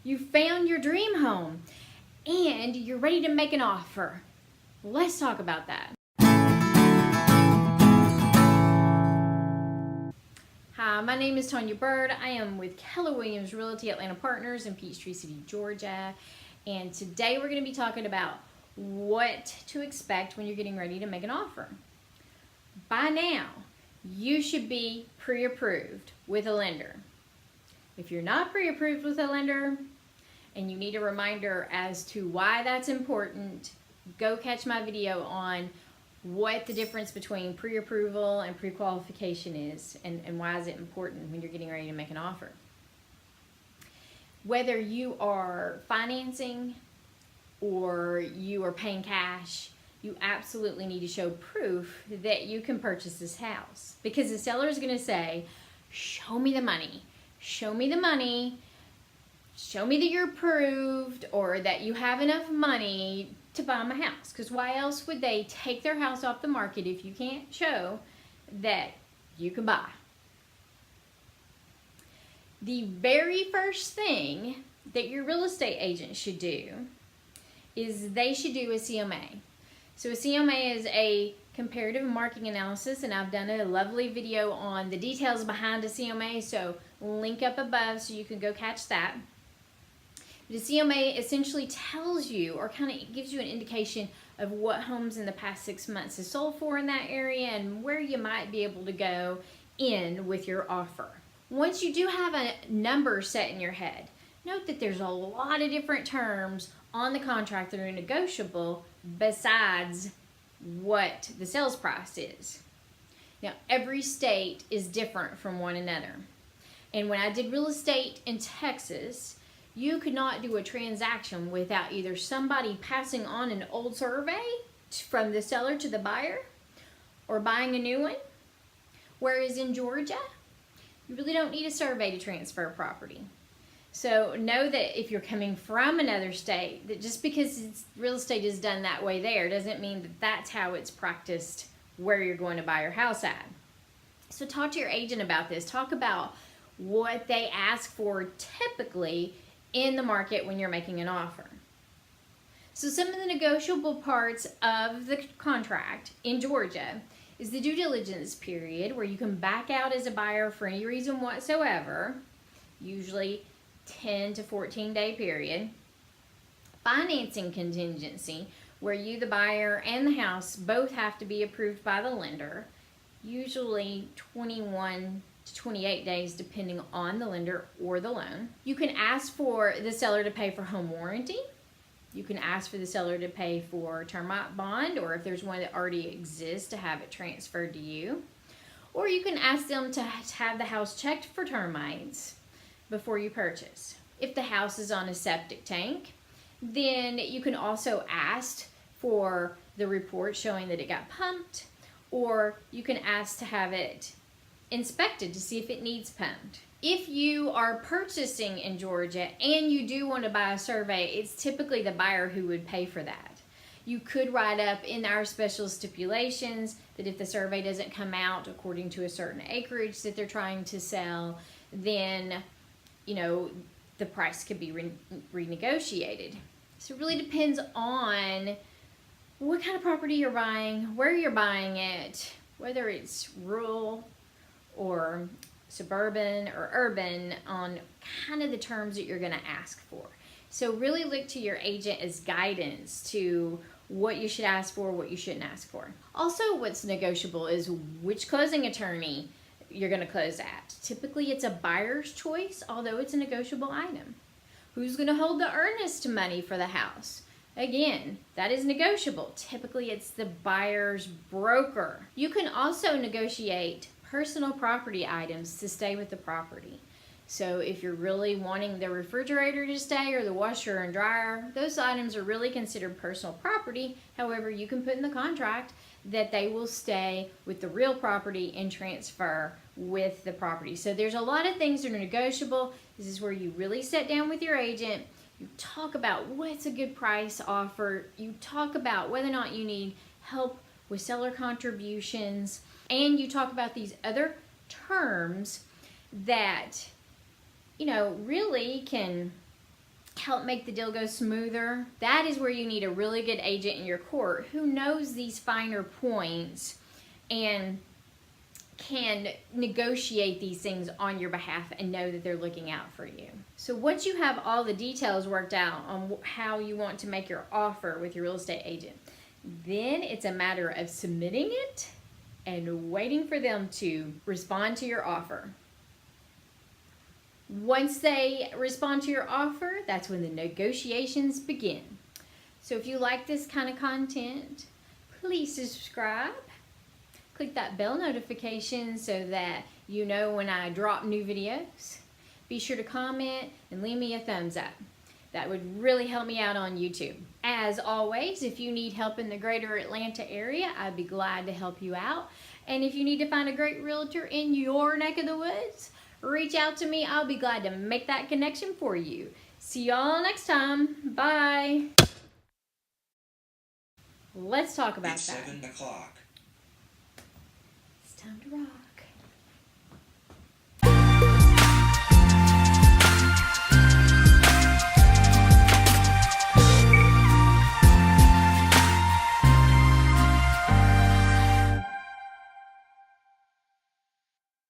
You found your dream home and you're ready to make an offer. Let's talk about that. Hi, my name is Tonya Byrd. I am with Keller Realty Atlanta Partners in Peachtree City, Georgia. And today we're going to be talking about what to expect when you're getting ready to make an offer. By now, you should be pre-approved with a lender. If you're not pre-approved with a lender and you need a reminder as to why that's important, go catch my video on what the difference between pre-approval and pre-qualification is and why is it important when you're getting ready to make an offer. Whether you are financing or you are paying cash, you absolutely need to show proof that you can purchase this house, because the seller is going to say, show me the money, show me the money, show me that you're approved or that you have enough money to buy my house. Because why else would they take their house off the market if you can't show that you can buy? The very first thing that your real estate agent should do is they should do a CMA. So a CMA is a comparative market analysis, and I've done a lovely video on the details behind a CMA, so link up above so you can go catch that. The CMA essentially tells you, or kind of gives you an indication of what homes in the past 6 months has sold for in that area and where you might be able to go in with your offer. Once you do have a number set in your head, note that there's a lot of different terms on the contract that are negotiable besides what the sales price is. Now, every state is different from one another. And when I did real estate in Texas, you could not do a transaction without either somebody passing on an old survey from the seller to the buyer or buying a new one. Whereas in Georgia, you really don't need a survey to transfer a property. So know that if you're coming from another state, that just because real estate is done that way there doesn't mean that that's how it's practiced where you're going to buy your house at. So talk to your agent about this. Talk about what they ask for typically in the market when you're making an offer. So some of the negotiable parts of the contract in Georgia is the due diligence period, where you can back out as a buyer for any reason whatsoever, usually 10 to 14 day period. Financing contingency, where you, the buyer, and the house both have to be approved by the lender, usually 21 to 28 days depending on the lender or the loan. You can ask for the seller to pay for home warranty. You can ask for the seller to pay for termite bond, or if there's one that already exists, to have it transferred to you. Or you can ask them to have the house checked for termites before you purchase. If the house is on a septic tank, then you can also ask for the report showing that it got pumped, or you can ask to have it inspected to see if it needs pumped. If you are purchasing in Georgia and you do want to buy a survey, it's typically the buyer who would pay for that. You could write up in our special stipulations that if the survey doesn't come out according to a certain acreage that they're trying to sell, then the price could be renegotiated. So it really depends on what kind of property you're buying, where you're buying it, whether it's rural or suburban or urban, on kind of the terms that you're going to ask for. So really look to your agent as guidance to what you should ask for, what you shouldn't ask for. Also, what's negotiable is which closing attorney you're going to close at. Typically it's a buyer's choice, although it's a negotiable item. Who's going to hold the earnest money for the house? Again, that is negotiable. Typically it's the buyer's broker. You can also negotiate personal property items to stay with the property. So if you're really wanting the refrigerator to stay or the washer and dryer, those items are really considered personal property. However, you can put in the contract that they will stay with the real property and transfer with the property. So there's a lot of things that are negotiable. This is where you really sit down with your agent. You talk about what's a good price offer. You talk about whether or not you need help with seller contributions. And you talk about these other terms that, really can help make the deal go smoother, that is where you need a really good agent in your court who knows these finer points and can negotiate these things on your behalf and know that they're looking out for you. So once you have all the details worked out on how you want to make your offer with your real estate agent, then it's a matter of submitting it and waiting for them to respond to your offer. Once they respond to your offer, that's when the negotiations begin. So if you like this kind of content, please subscribe. Click that bell notification so that you know when I drop new videos. Be sure to comment and leave me a thumbs up. That would really help me out on YouTube. As always, if you need help in the greater Atlanta area, I'd be glad to help you out. And if you need to find a great realtor in your neck of the woods, reach out to me. I'll be glad to make that connection for you. See y'all next time. Bye. Let's talk about that. It's 7 o'clock. It's time to rock.